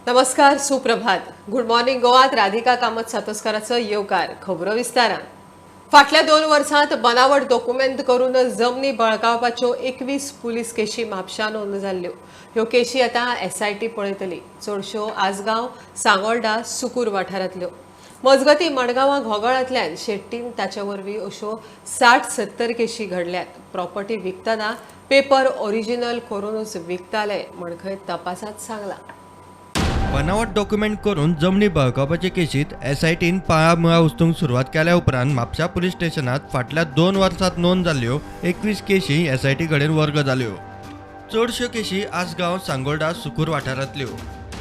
नमस्कार, सुप्रभात. Good morning गोवात Radhika Kamat सातोस्कराचो येवकार. खबरो विस्तारान. फाटल्या 2 वर्सांत बनावट डॉक्युमेंट करून जमनी बळकावपाच्यो 21 पुलीस केशी म्हापशां नोंद जाल्ल्यो. ह्यो केशी आतां एसआयटी पळयतली. चडश्यो आसगांव, सांगोळडा, सुकूर वाठारांतल्यो. मजगती मडगांवां घोगळांतल्यान शेट्टीन ताचे वरवीं अश्यो 60-70 केशी घडल्यात. प्रॉपर्टी विकतना पेपर ओरिजिनल करूनच विकताले म्हण खंय तपासांत सांगलां. बनावट डॉक्युमेंट करून जमनी बळकावपाचे केशीत एसआयटीन पाळामुळा उस्तूंक सुरवात केल्या उपरांत म्हापशा पुलीस स्टेशनात फाटल्या 2 वर्सांत नोंद जाल्ल्यो 21 केशी एसआयटी कडेन वर्ग जाल्यो. चडश्यो केशी आसगांव, सांगोळडा, सुकूर वाठारांतल्यो.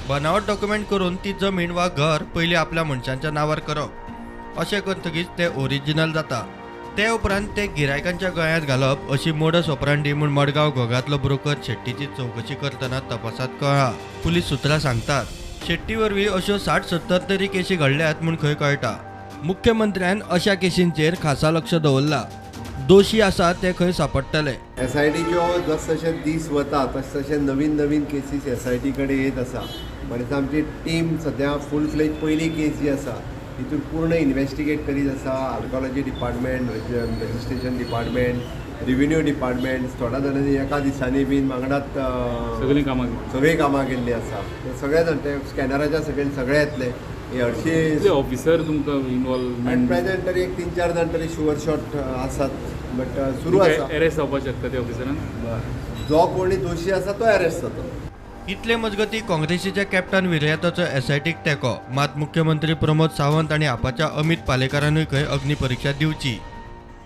बनावट डॉक्युमेंट करून ती जमीन वा घर पयलीं आपल्या मनशांच्या नांवार करप. अशें करतकीच ते ओरिजिनल जाता. ते उपरांत ते गिरायकांच्या गळ्यांत घालप अशी मोडस ऑपरांडी म्हूण मडगांव घोगांतलो ब्रोकर शेट्टीची चवकशी करतना तपासांत कळ्ळा. पुलीस सुत्रां सांगतात, शेट्टी वरवीं अश्यो 60-70 तरी केशी घडल्यात म्हूण खंय कळटा. मुख्यमंत्र्यान अशा केशींचेर खासा लक्ष दवरला. दोशी आसा ते खंय सापडटले. एसआयटीच्यो जसजशे दीस वता तसतशे नवीन केसीस एसआयटी कडेन येत आसा. म्हणजे आमची टीम सद्या फूल फ्लेज पयली केस जी आसा तितून पूर्ण इन्वेस्टिगेट करीत आसा. Archaeology department, registration department, revenue department, थोड्या जाणांनी एका दिसांनी बीन वांगडात सगळी कामां केल्ली आसा. सगळे जाण ते स्कॅनराच्या सकयल सगळे येतले. हे हरशीं ऑफिसर तुमकां इनवॉल्व एट प्रेझेंट तरी एक 3-4 जाण तरी शुअर शॉट आसात. बट सुरू आसा. अरेस्ट जावपाक शकता त्या ऑफिसरान. जो कोणी दोशी आसा तो अरेस्ट जाता. इतले मजगती काँग्रेसीच्या कॅप्टन विर्याताचो एसआयटीक तेंको. मात मुख्यमंत्री प्रमोद सावंत आनी आपाच्या अमित पालेकरांनूय खंय अग्निपरीक्षा दिवची.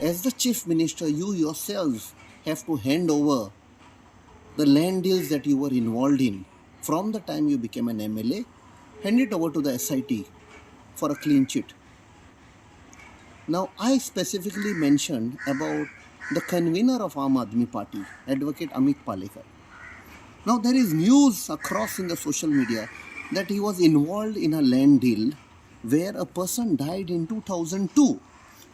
As the chief minister, you yourselves have to hand over the land deals that you were involved in from the time you became an MLA, hand it over to the SIT for a clean chit. Now, I specifically mentioned about the convener of Aam Aadmi Party, Advocate Amit Palekar. Now, there is news across in the social media that he was involved in a land deal where a person died in 2002.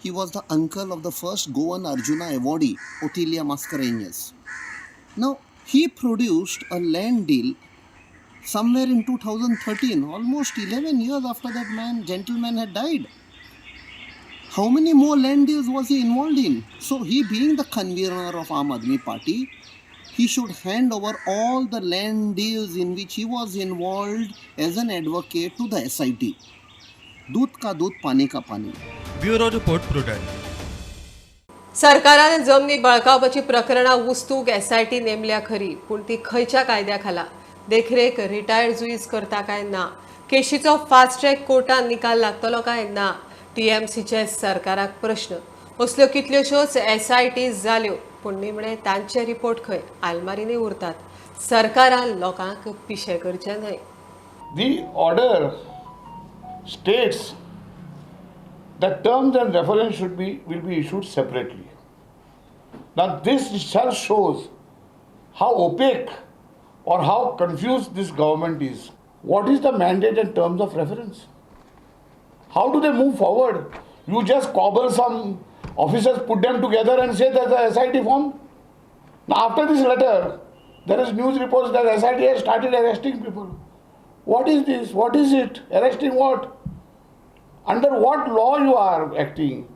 He was the uncle of the first Goan Arjuna awardee, Otilia Mascarenhas. Now, he produced a land deal somewhere in 2013, almost 11 years after that gentleman had died. How many more land deals was he involved in? So, he being the convener of Aam Aadmi Party, he should hand over all the land deals in which he was involved as an advocate to the SIT. दूध का दूध, पानी का पानी. Bureau report prudent. सरकारान जमनी बळकावपाची प्रकरणां उस्तूक SIT नेमल्या खरी, पूण ती खंयच्या कायद्या खाला? देखरेख रिटायर्ड जुईज करता काय ना? केशीचो फास्ट ट्रॅक कोर्टान निकाल लागतलो काय ना? टीएमसीचे सरकाराक प्रश्न. असल्यो कितल्योश्योच एसआयटी जाल्यो, पूण निमणे तांचे रिपोर्ट खंय आलमारींनी उरतात. सरकारान लोकांक पिशे करचे न्हय. The order states that terms and reference will be issued separately. Now this itself shows how opaque or how confused this government is. What is the mandate and terms of reference? How do they move forward? You just cobble some officers, put them together and say there's a SIT formed? Now after this letter, there is news reports that SIT has started arresting people. What is this? What is it? Arresting what? Under what law you are acting?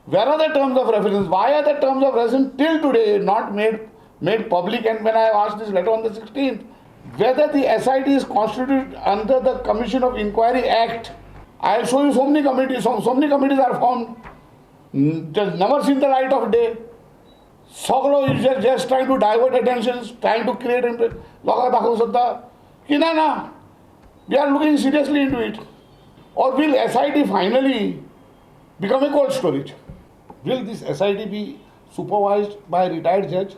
Where are the terms of reference? Why are the terms of reference till today not made public? And when I asked this letter on the 16th, whether the SIT is constituted under the Commission of Inquiry Act, I'll show you so many committees. So many committees are formed. Just never seen the light of day. Soglo is just trying to divert attention, trying to create interest. Loka dakhu sutta ki na. We are looking seriously into it. Or will SIT finally become a cold storage? Will this SIT be supervised by a retired judge?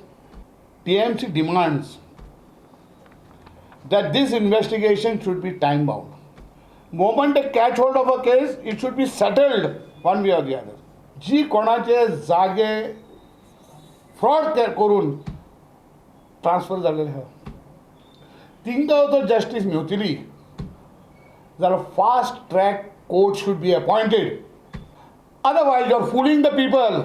TMC demands that this investigation should be time bound. Moment they catch hold of a case, it should be settled one way or the other. जी कोणाचे जागे fraud करून transfer जालेले आहा तिंका जर justice मेवतली जाल्यार fast track court should be appointed. Otherwise, you are fooling the people.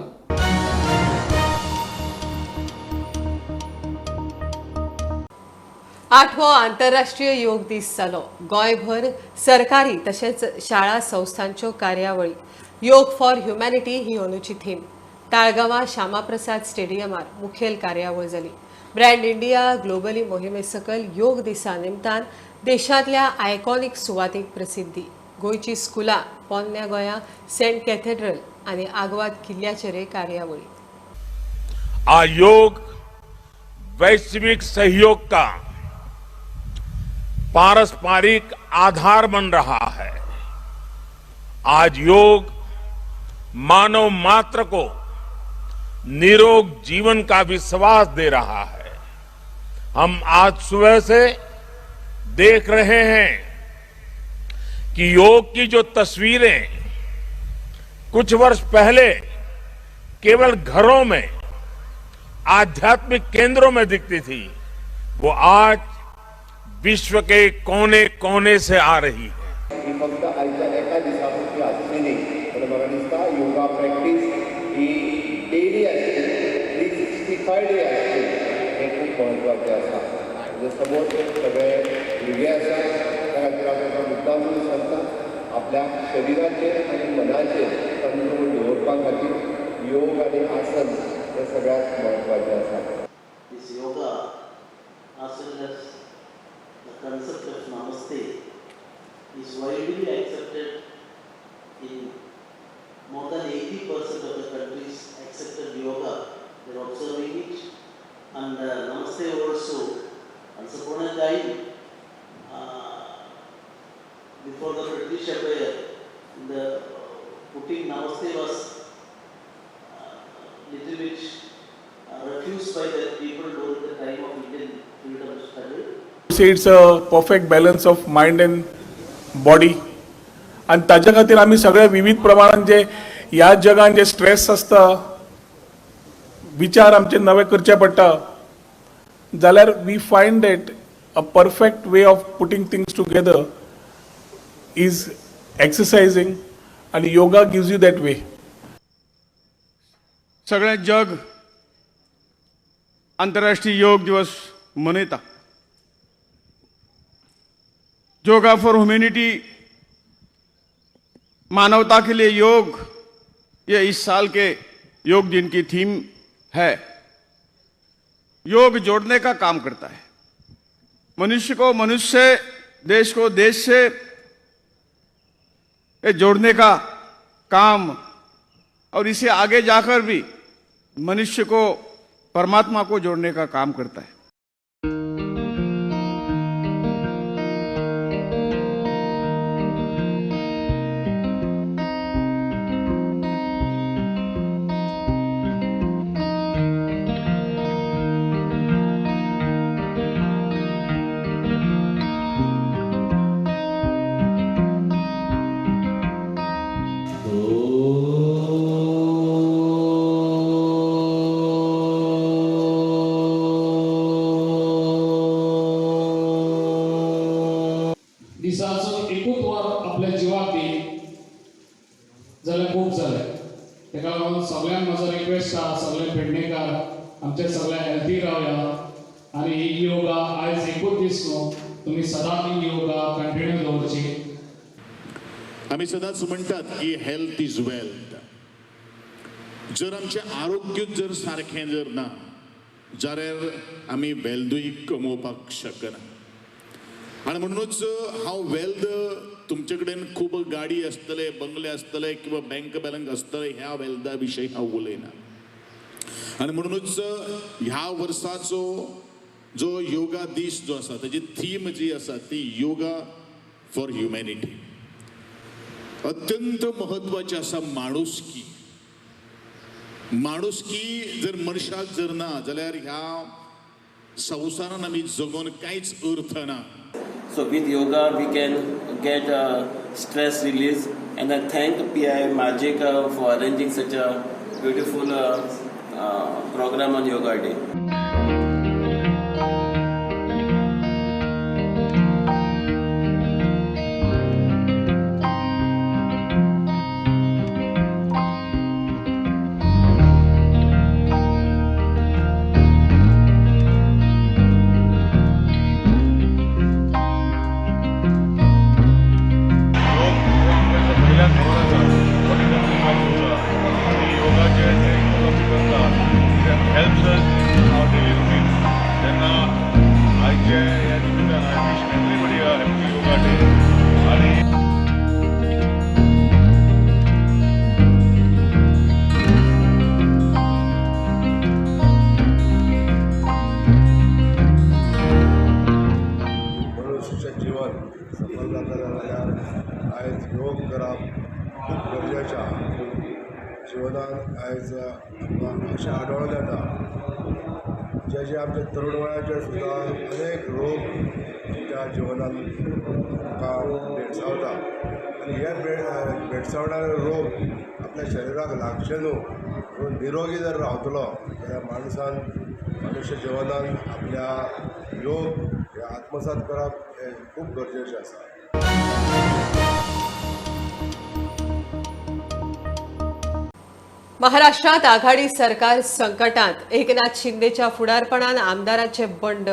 8वो आंतरराष्ट्रीय योग दीस जालो. गोंयभर सरकारी तशेंच शाळा संस्थांच्यो कार्यावळी योग फॉर ह्युमॅनिटी ही अंदूची थीम. ताळगांवां श्यामाप्रसाद स्टेडियमार मुखेल कार्यावळ जाली. ब्रँड इंडिया ग्लोबली मोहिमे सकल योग दिसा निमतान देशांतल्या आयकॉनिक सुवातीक प्रसिद्धी. गोंयची स्कुलां, पोन्न्या गोंया सेंट कॅथेड्रल आनी आग्वाद किल्ल्याचेरय कार्यावळी. आज योग वैश्विक सहयोग का पारस्परिक आधार बन रहा है. आज योग मानव मात्र को निरोग जीवन का विश्वास दे रहा है. हम आज सुबह से देख रहे हैं कि योग की जो तस्वीरें कुछ वर्ष पहले केवल घरों में आध्यात्मिक केंद्रों में दिखती थी, वो आज विश्व के कोने कोने से आ रही है. ही फक्त आयच्या एका दिसा पुरती आसची न्ही, पण म्हाका दिसता योगा प्रॅक्टीस ही डेली आसची, 365 डे आसची. हें खूब म्हत्वाचें आसा. म्हणजे समोर सगळे भुरगे आसा त्या खातीर आमकां मुद्दामून सांगता आपल्या शरिराचेर आनी मनाचेर कंट्रोल दवरपा खातीर योग आनी आसन हें सगळ्यात म्हत्वाचें आसा. This yoga, as well as the concept of Namaste, is widely accepted in more than 80% of the countries accepted yoga. They are observing it, and Namaste also. Once upon a time, before the British Empire, the putting Namaste was little bit refused by the people during the time of Indian freedom struggle. It's a perfect balance of mind and body. आणि ताच्या खातीर आमी सगळे विविध प्रमाणात जे ह्या जगान जे स्ट्रेस आसता, विचार आमचे नवे करचे पडटा, जाल्यार we find that a perfect way of putting things together is exercising, आणि yoga gives you that way. सगळें जग आंतरराष्ट्रीय योग दिवस मनयता. योगा फॉर ह्यूमैनिटी, मानवता के लिए योग, ये इस साल के योग दिन की थीम है. योग जोड़ने का काम करता है, मनुष्य को मनुष्य से, देश को देश से ये जोड़ने का काम, और इसे आगे जाकर भी मनुष्य को परमात्मा को जोड़ने का काम करता है. दिसाचो एकूच वर आपल्या जिवाक दी जाल्यार खूब जालें. तेका लागून सगळ्यांक म्हजो रिक्वेस्ट आहा, सगळे पेडणेकार आमचे सगळे हेल्थी रावया, आनी ही योगा आयज एकूच दीस न्हू, तुमी सदांच ही योगा कंटिन्यू दवरची. आम्ही सदांच म्हणटात की हेल्थ इज वेल्थ. जर आमचें आरोग्य जर सारखें जर ना जाल्यार आमी वेल्थूय कमोवपाक शकना. आणि म्हणूनच हांव वेल्थ तुमचे कडेन खूब गाडी आसतले, बंगले आसतले किंवा बँक बॅलन्स आसतले, ह्या वेल्था विशयी हांव उलयना. आणि म्हणूनच ह्या वर्साचो जो योगा दीस जो आसा ताची थीम जी आसा ती योगा फॉर ह्युमॅनिटी. अत्यंत महत्वाची आसा माणुसकी. माणुसकी जर मनशाक जर ना जाल्यार ह्या संवसारान आमी जगोन कांयच अर्थ ना. So with yoga we can get stress release, and I thank PI Magic for arranging such a beautiful program on Yoga Day. मनुष्याचें जीवन सफल जाता जाल्यार आयज योग करप खूब गरजेचें आसा. जिवनान आयज अशें आढळून येता जे आमचे तरुण वयाचेर सुद्दां अनेक रोग त्या जिवनान आमकां भेडसावता आनी हे भेडसावणारे रोग आपल्या शरिराक लागचे न्हू पूण निरोगी जर रावतलो जाल्यार मनुष्य जिवनान आपल्या योग हे आत्मसात करप हे खूब गरजेचें आसा. महाराष्ट्रात आघाडी सरकार संकटात. एकनाथ शिंदेच्या फुडारपणान आमदारांचे बंड.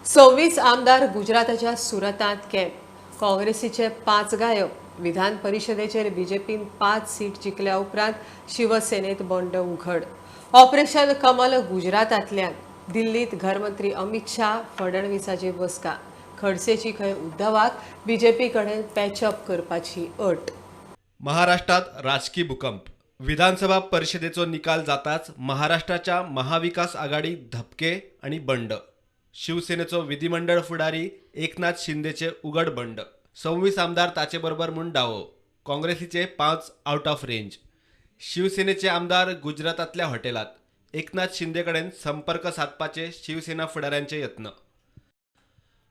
26 आमदार गुजराताच्या सुरतात कॅम्प. काँग्रेसीचे 5 गायब. विधान परिषदेचेर बीजेपीन 5 सीट जिखल्या उपरांत शिवसेनेत बंड उघड. ऑपरेशन कमल गुजरातांतल्यान. दिल्लीत घरमंत्री अमित शाह फडणवीसाची बसका. खडसेची खंय उद्धवाक बीजेपी कडेन पॅचअप करपाची अट. महाराष्ट्रात राजकीय भूकंप. विधानसभा परिषदेचो निकाल जाताच महाराष्ट्राच्या महाविकास आघाडी धपके आणि बंड. शिवसेनेचो विधिमंडळ फुडारी एकनाथ शिंदेचे उघड बंड. 26 आमदार ताचे बरोबर म्हूण दावो. काँग्रेसीचे 5 आउट ऑफ रेंज. शिवसेनेचे आमदार गुजरातांतल्या हॉटेलात. एकनाथ शिंदे कडेन संपर्क साधपाचे शिवसेना फुडाऱ्यांचे यत्न.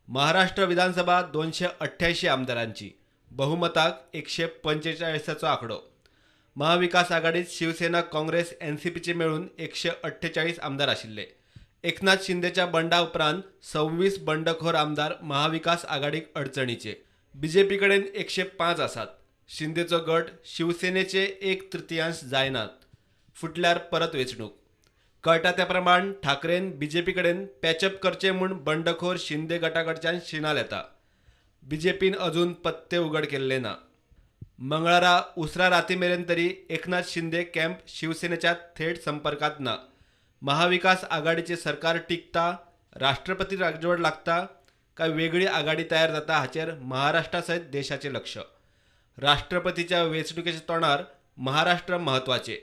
महाराष्ट्र विधानसभा 288 आमदारांची. बहुमताक 145चो आंकडो. महाविकास आघाडीत शिवसेना काँग्रेस एनसीपीचे मेळून 148 आमदार आशिल्ले. एकनाथ शिंदेच्या बंडा उपरांत 26 बंडखोर आमदार महाविकास आघाडीक अडचणीचे. बीजेपी कडेन 105 आसात. शिंदेचो गट शिवसेनेचे 1/3 जायनात. फुटल्यार परत वेंचणूक. कळटा त्या प्रमाण ठाकरेन बीजेपी कडेन पॅचअप करचे म्हूण बंडखोर शिंदे गटाकडच्यान शिनाल येता. बीजेपीन अजून पत्ते उघड केल्ले ना. मंगळारा उसरा राती मेरेन तरी एकनाथ शिंदे कॅम्प शिवसेनेच्या थेट संपर्कात ना. महाविकास आघाडीचे सरकार टिकता, राष्ट्रपती राजवट लागता काय वेगळी आघाडी तयार जाता हाचेर महाराष्ट्रासयत देशाचे लक्ष. राष्ट्रपतीच्या वेंचणुकेच्या तोंडार महाराष्ट्र महत्वाचे.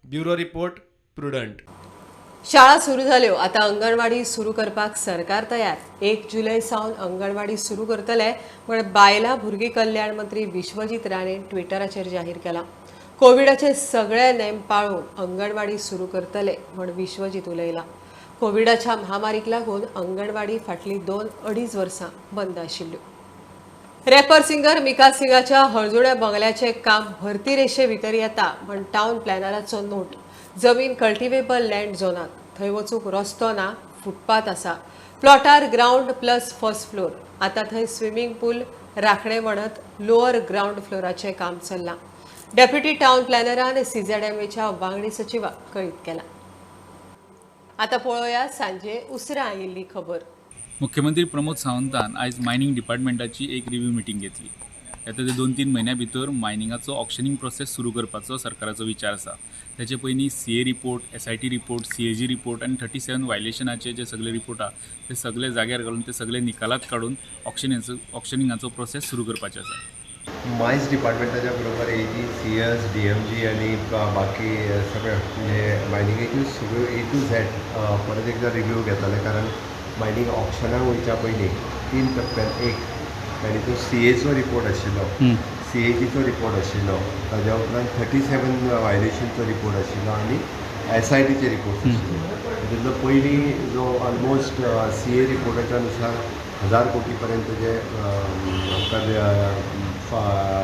Bureau report prudent. शाळा सुरू जाल्यो. आता अंगणवाडी सुरू करपाक सरकार तयार. 1 जुलै सावन अंगणवाडी सुरू करतले म्हण बायला भुरगी कल्याण मंत्री विश्वजीत राणेन ट्विटराचेर जाहीर केला. कोविडाचे सगळे नेम पाळून अंगणवाडी सुरू करतले म्हण विश्वजीत उलयला. कोविडाच्या महामारीक लागून अंगणवाडी फाटली 2-2.5 वर्सां बंद आशिल्ल्यो. रॅपर सिंगर मिका सिंगाच्या हळजुण्या बंगल्याचे काम भरती रेशे भितर येता म्हण टावन प्लॅनराचो नोट. जमीन कल्टिवेबल लँड झोनात. थंय वचूंक रस्तो ना, फुटपाथ आसा. प्लॉटार ग्राउंड प्लस फर्स्ट फ्लोर. आता थंय स्विमींग पूल, राखणे म्हणत लोअर ग्राउंड फ्लोराचें काम चल्लां. डेप्युटी टावन प्लॅनरान CZMAच्या वांगडी सचिवाक कळीत केला. आता पळोवया सांजे उसरां आयिल्ली खबर. मुख्यमंत्री प्रमोद सावंतान आयज मायनिंग डिपार्टमेंटाची एक रिव्ह्यू मिटींग घेतली. येता ते 2-3 म्हयन्या भितर मायनिंगाचो ऑक्शनिंग प्रोसेस सुरू करपाचो सरकाराचो विचार आसा. त्याचे पयलीं CA report, SIT report, CAG report आनी 37 वायलेशनाचे जे सगळे रिपोर्ट आसा ते सगळे जाग्यार घालून ते सगळे निकालात काडून ऑक्शनिंगाचो प्रोसेस सुरू करपाचें आसा. मायन्स डिपार्टमेंटाच्या बरोबर AG, CS, DMG आणि बाकी सगळे म्हणजे मायनिंगेच्यो सगळ्यो A to Z परत एकदा रिव्ह्यू घेताले. कारण मायनिंग ऑक्शनाक वयच्या पयलीं 3 टप्प्यान एक आनी तो CAचो रिपोर्ट आशिल्लो, CAGचो रिपोर्ट आशिल्लो, ताज्या उपरांत 37 वायलेशनचो रिपोर्ट आशिल्लो आनी SITचे रिपोर्ट आशिल्ले. तातूंतलो पयलीं जो ऑलमोस्ट CA रिपोर्टाच्या अनुसार 1000 कोटी पर्यंत जे आमकां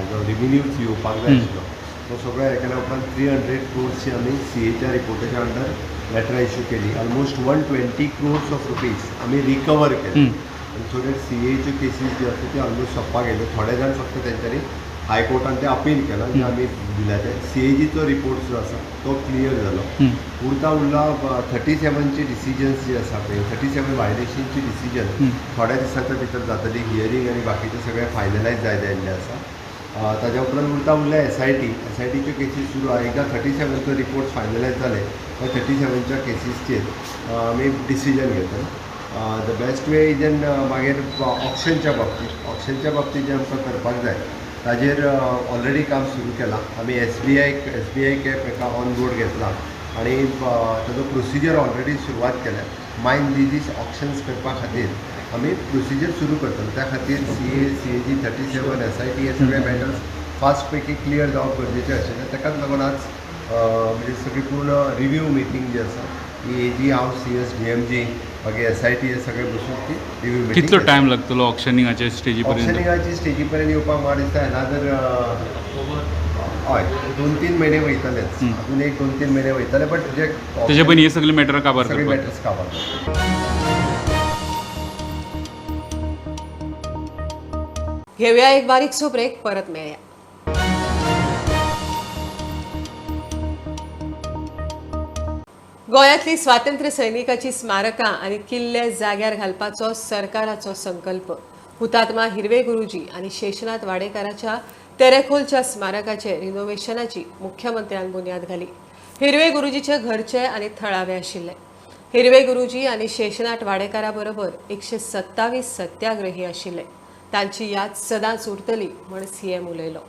जो रेव्हेन्यूज येवपाक जाय आशिल्लो तो सगळो हे केल्या उपरांत 300 crores आमी CAच्या रिपोर्टाच्या अंडर लेटरां इश्यू केली. ऑलमोस्ट 120 crores ऑफ रुपीज आमी रिकवर केले. आनी थोडे CAच्यो केसीस जे आसा ते ऑलमोस्ट सोंपपाक गेले. थोडे जाण फक्त तेंच्यांनी हायकोर्टान ते अपील केला जे आमी दिल्या ते. CAGचो रिपोर्ट जो आसा तो क्लियर जालो. उरला 37चे डिसिजन्स जे आसा पळय 37 वायलेशनची डिसिजन थोड्या दिसांच्या भितर जातली. हियरींग आनी बाकीचे सगळे फायनलायज जाय आयिल्ले आसा. ताज्या उपरांत उरले SITच्यो केसीस सुरू आहा. एकदा 37चो रिपोर्ट फायनलायज जाले त्या 37च्या केसीसचेर आमी डिसिजन घेतले. द बेस्ट वे इजन मागीर ऑप्शनच्या बाबतीत जे आमकां करपाक जाय ताजेर ऑलरेडी काम सुरू केलां. आमी SBI कॅप एका ऑन बोर्ड घेतला आणि ताजो प्रोसिजर ऑलरेडी सुरवात केल्या. मायंड डिजीज ऑप्शन्स करपा खातीर आमी प्रोसिजर सुरू करतलो. त्या खातीर CAG 37 SIT हे सगळे मॅटर्स फास्ट पैकी क्लियर जावप गरजेचें आशिल्लें. ताकाच लागून आज म्हणजे सगळी पूर्ण रिव्यू मिटींग जी आसा ती AG हावस CS DMG मागीर SIT हे सगळे बसून ती रिव्यू मिटींग. कितलो टायम लागतलो ऑक्शनिंगाच्या स्टेजी पर्यंत? ऑप्शनिंगाची स्टेजी पर्यंत येवपाक म्हाका दिसता एनादर हय 2-3 म्हयने वयतलेच. अजून 1-2-3 म्हयने वयतले. बट जे तेजे पयलीं हे सगळे मॅटर काबार सगळे करपाक मॅटर्स काबार. घेऊया एक बारीकसो ब्रेक, परत मिळूया. गोंयांतली स्वातंत्र्य सैनिकाची स्मारकां आनी किल्ले जाग्यार घालपाचो सरकाराचो संकल्प. हुतात्मा हिरवे गुरुजी आनी शेषनाथ वाडेकराच्या तेरेखोलच्या स्मारकाचे रिनोव्हेशनाची मुख्यमंत्र्यान बुन्याद घाली. हिरवे गुरुजीचे घरचे आनी थळावे आशिल्ले. हिरवे गुरुजी आनी शेषनाथ वाडेकरा बरोबर 127 सत्याग्रही आशिल्ले. तांची याद सदांच उरतली म्हण CM उलयलो.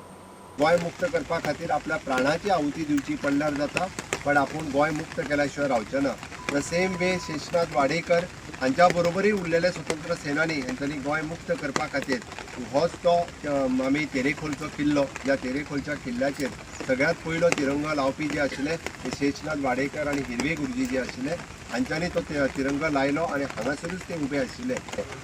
गोंय मुक्त करपा खातीर आपल्या प्राणाची आहुती दिवची पडल्यार जाता, पण आपूण गोंय मुक्त केल्या शिवाय रावचे ना. The same way Sheshnath Wadekar हांच्या बरोबरूय उरलेले स्वतंत्र सेनानी हांच्यांनी गोंय मुक्त करपा खातीर होच तो आमी तेरेखोलचो किल्लो, ज्या तेरेखोलच्या किल्ल्याचेर सगळ्यात पयलो तिरंगो लावपी जे आशिल्ले ते शेषनाथ वाडेकर आनी हिरवे गुरुजी जे आशिल्ले हांच्यांनी तो तिरंगो लायलो आनी हांगासरूच ते उबे आशिल्ले.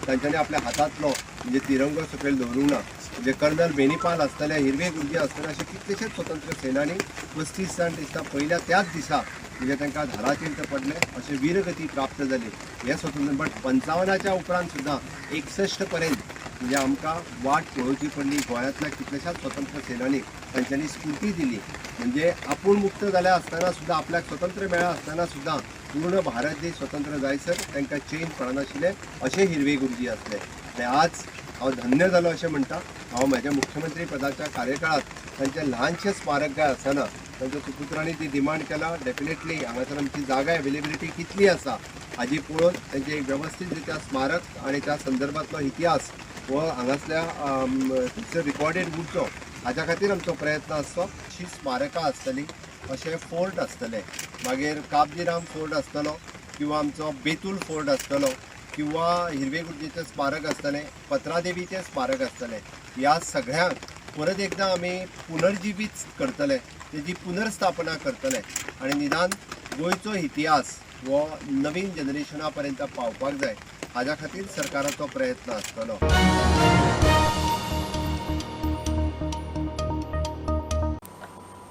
तांच्यांनी आपल्या हातांतलो म्हणजे तिरंगो सकयल दवरूंक ना. म्हणजे कर्नल बेनीपाल आसतले, हिरवे गुरुजी आसतले, अशे कितलेशेच स्वतंत्र सेनानी 35 जाण दिसता पयल्या त्याच दिसा म्हणजे तांकां धाराचेर ते पडले, अशे वीरगती प्राप्त जाली. हे स्वतंत्र बट 55च्या उपरांत सुद्दां 61 पर्यंत म्हणजे आमकां वाट पळोवची पडली. गोंयांतल्या कितलेशाच स्वतंत्र सेनानी तांच्यांनी स्फूर्ती दिली. म्हणजे आपूण मुक्त जाल्या आसतना सुद्दां, आपल्याक स्वतंत्र मेळ्ळा आसतना सुद्दां पूर्ण भारत देश स्वतंत्र जायसर तांकां चेंज पडनाशिल्ले अशे हिरवे गुरुजी आसले. आनी आज हांव धन्य जालो अशें म्हणटा. हांव म्हाज्या मुख्यमंत्री पदाच्या कार्यकाळात तांचें ल्हानशें स्मारक काय आसना तांच्या सुपुत्रांनी ती डिमांड केला. डेफिनेटली हांगासर आमची जागा अवेलेबिलिटी कितली आसा हाजी पळोवन तांचें एक व्यवस्थीत रित्या स्मारक आनी त्या संदर्भातलो इतिहास व हांगासल्या थंयसर रिकॉर्डेड उरचो हाच्या खातीर आमचो प्रयत्न आसचो. अशी स्मारकां आसतली, अशे फोर्ट आसतले, मागीर काबदीराम फोर्ट आसतलो किंवा आमचो बेतूल फोर्ट आसतलो किंवा हिरवे गुरुजीचें स्मारक आसतलें, पत्रादेवीचें स्मारक आसतलें. ह्या सगळ्यांक परत एकदां आमी पुनर्जिवीत करतले, तेजी पुनर्स्थापना करतले आनी निदान गोंयचो इतिहास हो नवीन जनरेशना पर्यंत पावपाक जाय हाज्या खातीर सरकाराचो प्रयत्न आसतलो.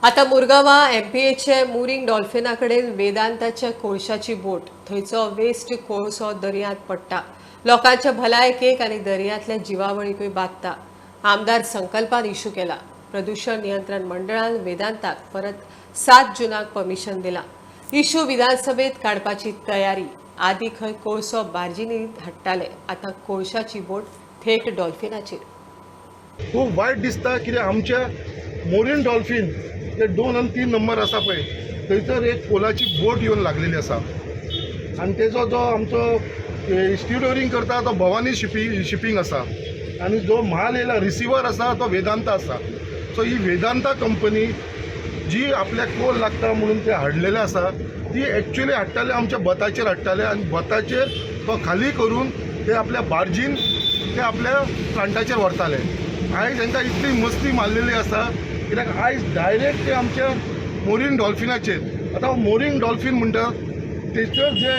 आता मुरगांवा MPAचे मुरिंग डॉल्फिना कडेन वेदांताच्या कोळशाची बोट, थंयचो वेस्ट कोळसो दर्यांत पडटा. लोकांच्या भलायकेक आनी दर्यांतल्या जिवावळीकूय बादता. आमदार संकल्पान इश्यू केला. प्रदूषण नियंत्रण मंडळान वेदांताक परत 7 जूनाक परमिशन दिला. इश्यू विधानसभेत काडपाची तयारी. आदी खंय कोळसो बार्जीनी हाडटाले, आतां कोळशाची बोट थेट डॉल्फिनाचेर. खूब वायट दिसता कित्याक आमच्या मोरीन डॉल्फिन जे 2 आणि 3 नंबर आसा पळय थंयसर एक पोलाची बोट येवन लागलेली आसा आनी तेजो जो आमचो स्टिवरिंग करता तो भवानी शिपिंग आसा आनी जो माल येयला रिसिवर आसा तो वेदांता आसा. सो ही वेदांता कंपनी जी आपल्याक कोल लागता म्हणून ते हाडलेले आसा ती एक्च्युली हाडटाले आमच्या बताचेर हाडटाले आनी बताचेर तो खाली करून ते आपल्या बार्जीन ते आपल्या प्लांटाचेर व्हरताले. आयज तांकां इतली मस्ती मारलेली आसा कित्याक आयज डायरेक्ट ते आमच्या मोरीन डॉल्फिनाचेर. आतां मोरीन डॉल्फिन म्हणटा तेचेर जे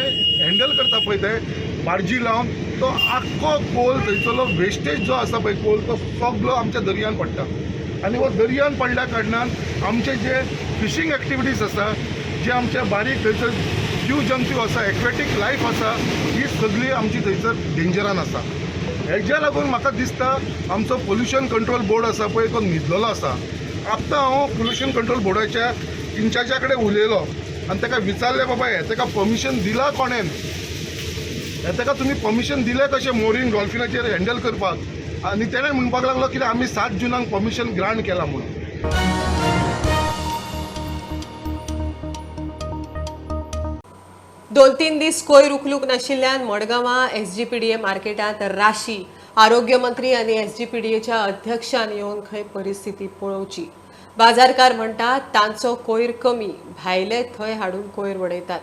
हँडल करता पळय ते बार्जी लावन तो आख्खो कोल थंयचो वेस्टेज जो आसा पळय कोल तो सगळो आमच्या दर्यान पडटा आनी हो दर्यान पडल्या कारणान आमचे जे फिशींग एक्टिविटीज आसा जे आमचे बारीक थंयसर जीव जंतू आसा एक्वेटीक लायफ आसा ही सगळी आमची थंयसर डेंजरान आसा. हेज्या लागून म्हाका दिसता आमचो पोल्युशन कंट्रोल बोर्ड आसा पळय तो न्हिदलेलो आसा. आतां हांव पोल्युशन कंट्रोल बोर्डाच्या इंचार्जा कडेन उलयलो आनी ताका विचारलें बाबा हे ताका परमिशन दिला कोणेन, हे ताका तुमी परमिशन दिलें कशें मोरीन डॉल्फिनाचेर हँडल करपाक. आनी तेणें म्हणपाक लागलो की आमी 7 जूनाक परमिशन ग्रांट केला म्हणून. 2-3 दीस कोयर उखलूक नाशिल्ल्यान मडगांवां SGPDA मार्केटांत राशी आरोग्य मंत्री आनी SGPDAच्या अध्यक्षान येवन खंय परिस्थिती पळोवची. बाजारकार म्हणटात तांचो कोयर कमी, भायले थंय हाडून कोयर वडयतात.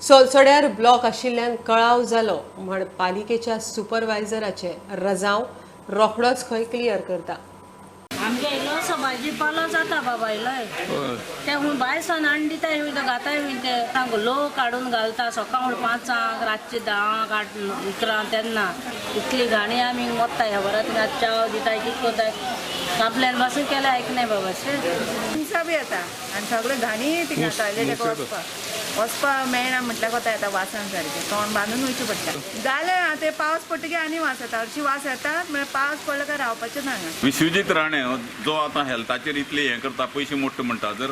सोलसड्यार ब्लॉक आशिल्ल्यान कळाव जालो म्हण पालिकेच्या सुपरवायझराचे रजांव रोखडोच खंय क्लियर करता. आमगे इल्लोसो भाजीपालो जाता बाबा इलोय ते हून भायर सावन हाडून दिताय घाताय ते तांकां लोक हाडून घालता सकाळ 5 रातचे 10 11 तेन्ना इतली घाणी आमी वता ह्या वरात चाव दिताय कितें कोताय आपल्यान बसून केल्यार आयकनाय बाबा हिंसा बी येता आनी सगळे घाणी ती घाताले ताका वचपाक मेळना म्हटल्यार कोता येता वासान सारकें तोंड बांदून वयचें पडटा. जालें ते पावस पडटा की आनी वास येता हरशीं वास येता म्हळ्यार पावस पडलो काय रावपाचें ना हांगा. विश्वजीत राणे जो आतां हेल्थाचेर इतले हें करता पयशे मोडटा म्हणटा जर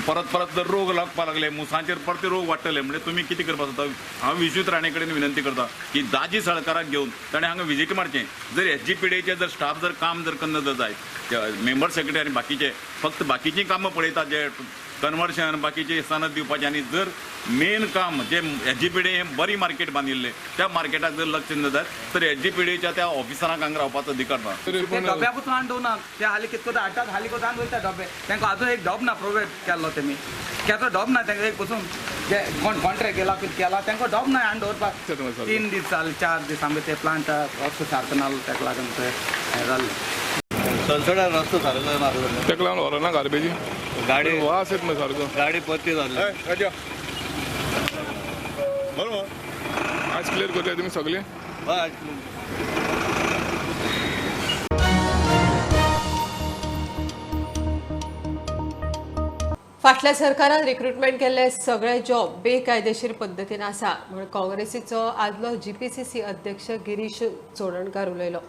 परत जर रोग लागपाक लागले मुसांचेर परते रोग वाडटले म्हणजे तुमी कितें करपाक जाता. हांव विश्वजीत राणे कडेन विनंती करता की दाजी सळकाराक घेवन ताणें हांगा विजीट मारचें. जर SGPDAचे जर स्टाफ जर काम जर करना जर जायत मेंबर सेक्रेटरी आनी बाकीचे फक्त बाकीचीं कामां पळयतात जे कन्वर्शन बाकीचे सनद दिवपाचे आनी जर मेन काम जे SGPDA हें बरी मार्केट बांदिल्लें त्या मार्केटाक जर लक्ष दिलें जायत तर SGPDAच्या त्या ऑफिसरांक हांगा रावपाचो अधिकार ना. डब्या पसून हाडून दवरना ते हाली कितें करता हाडटात हाली कोता आनी वयता डबे तांकां आजून एक डब ना प्रोवायड केल्लो तेमी केचो डब ना तांकां एक पसून जे कोण कॉन्ट्रॅक्ट केला कितें केला तांकां डब ना हाडून दवरपाक 3 दीस जाले 4 दीस आमी ते प्लांट रस्तो सारको नासलो ताका लागून ते हें जाल्लें. सलसड्यार रस्तो सारको ना ताका लागून व्हरना गार्बेजी गाडी वास येत मागीर सारको गाडी परती जाल्ली बरोबर आज क्लियर करताय तुमी सगळे. फाटल्या सरकारान रिक्रुटमेंट केल्ले सगळे जॉब बेकायदेशीर पद्दतीन आसा म्हण काँग्रेसीचो आदलो GPCC अध्यक्ष गिरीश चोडणकार उलयलो.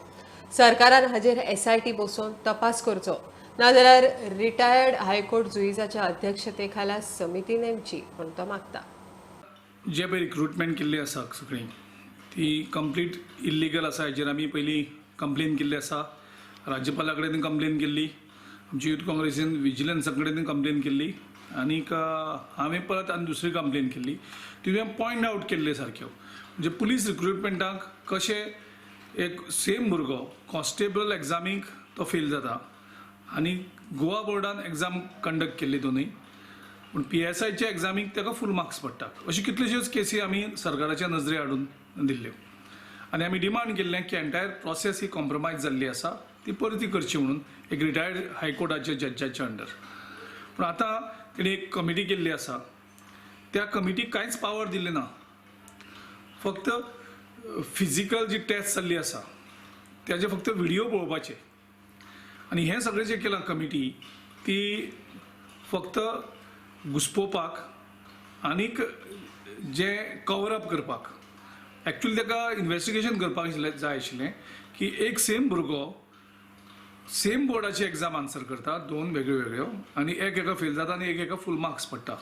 सरकारान हाजेर SIT बसोवन तपास करचो नाजाल्यार रिटायर्ड हायकोर्ट जुईजाच्या अध्यक्षते खाला समिती नेमची म्हण तो मागता. जे पळय रिक्रुटमेंट केल्ली आसा सगळी ती कंप्लीट इल्लिगल आसा. हेजेर आमी पयलीं कंप्लेन केल्ली आसा. राज्यपाला कडेन कंप्लेन केल्ली, आमची यूथ काँग्रेसीन विजिलन्सा कडेन कंप्लेन केल्ली आनीक हांवें परत आनी दुसरी कंप्लेन केल्ली. तुवें पॉयंट आवट केल्ले सारक्यो म्हणजे पुलीस रिक्रुटमेंटाक कशें एक सेम भुरगो कॉन्स्टेबल एग्जामीक तो फेल जाता आनी गोवा बोर्डान एग्जाम कंडक्ट केल्ली दोनूय पूण PSIच्या एग्जामीक ताका फूल मार्क्स पडटात. अशी कितल्योश्योच केसी आमी सरकाराच्या नजरे हाडून दिल्ल्यो आनी आमी डिमांड केल्लें की एंटायर प्रोसेस ही कॉम्प्रोमायज जाल्ली आसा ती परती करची म्हणून एक रिटायर्ड हायकोर्टाच्या जजाच्या अंडर. पूण आतां तेणी एक कमिटी केल्ली आसा त्या कमिटीक कांयच पावर दिल्ली ना. फक्त फिजिकल जी टेस्ट जाल्ली आसा त्याचे फक्त व्हिडिओ पळोवपाचे आनी हें सगळें जें केलां कमिटी ती फक्त घुस्पोवपाक आनीक जें कवर अप करपाक. एक्चुअली ताका इन्वेस्टिगेशन करपाक जाय आशिल्लें की एक सेम भुरगो सेम बोर्डाची एग्जाम आन्सर करता दोन वेगळ्यो आनी एक एका फेल जाता आनी एक एका फूल मार्क्स पडटा.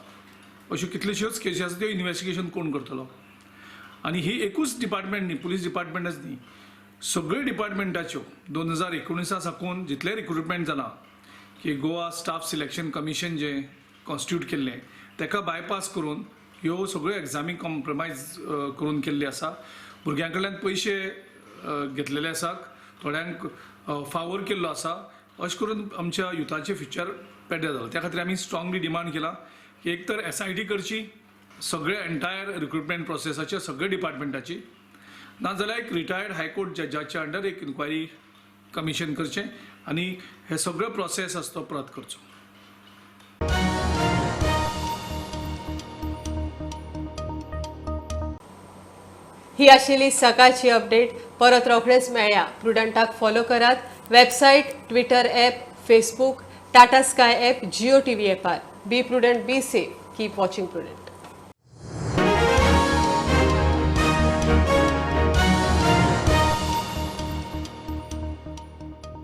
अश्यो कितल्योश्योच केसी आसा त्यो इन्वेस्टिगेशन कोण करतलो. आनी ही एकूच डिपार्टमेंट न्ही पुलीस डिपार्टमेंटच न्ही सगळ्यो डिपार्टमेंटाच्यो 2019 साकून जितले रिक्रुटमेंट जाला की गोवा स्टाफ सिलेक्शन कमिशन जें कॉन्स्टिट्यूट केल्लें ताका बायपास करून ह्यो सगळ्यो एग्जामी कॉम्प्रोमायज करून केल्ली आसा. भुरग्यां कडल्यान पयशे घेतलेले आसात, थोड्यांक फावोर केल्लो आसा. अशें करून आमच्या युथाचें फ्युचर पेड्ड्यार जालां. त्या खातीर आमी स्ट्रॉंगली डिमांड केला की एक तर SIT करची सगळे एंटायर रिक्रुटमेंट प्रोसेसाच्या सगळ्या डिपार्टमेंटाची नाजाल्यार एक रिटायर्ड हायकोर्ट जजाच्या अंडर एक इन्क्वायरी कमिशन करचें आनी हे सगळो प्रोसेस आसा तो परत करचो. ही आशिल्ली सकाळची अपडेट. परत रोखडेच मेळया. प्रुडंटाक फॉलो करात. Website, Twitter app, Facebook, Tata Sky app, Jio TV ॲपार. Be prudent, be safe. Keep watching prudent.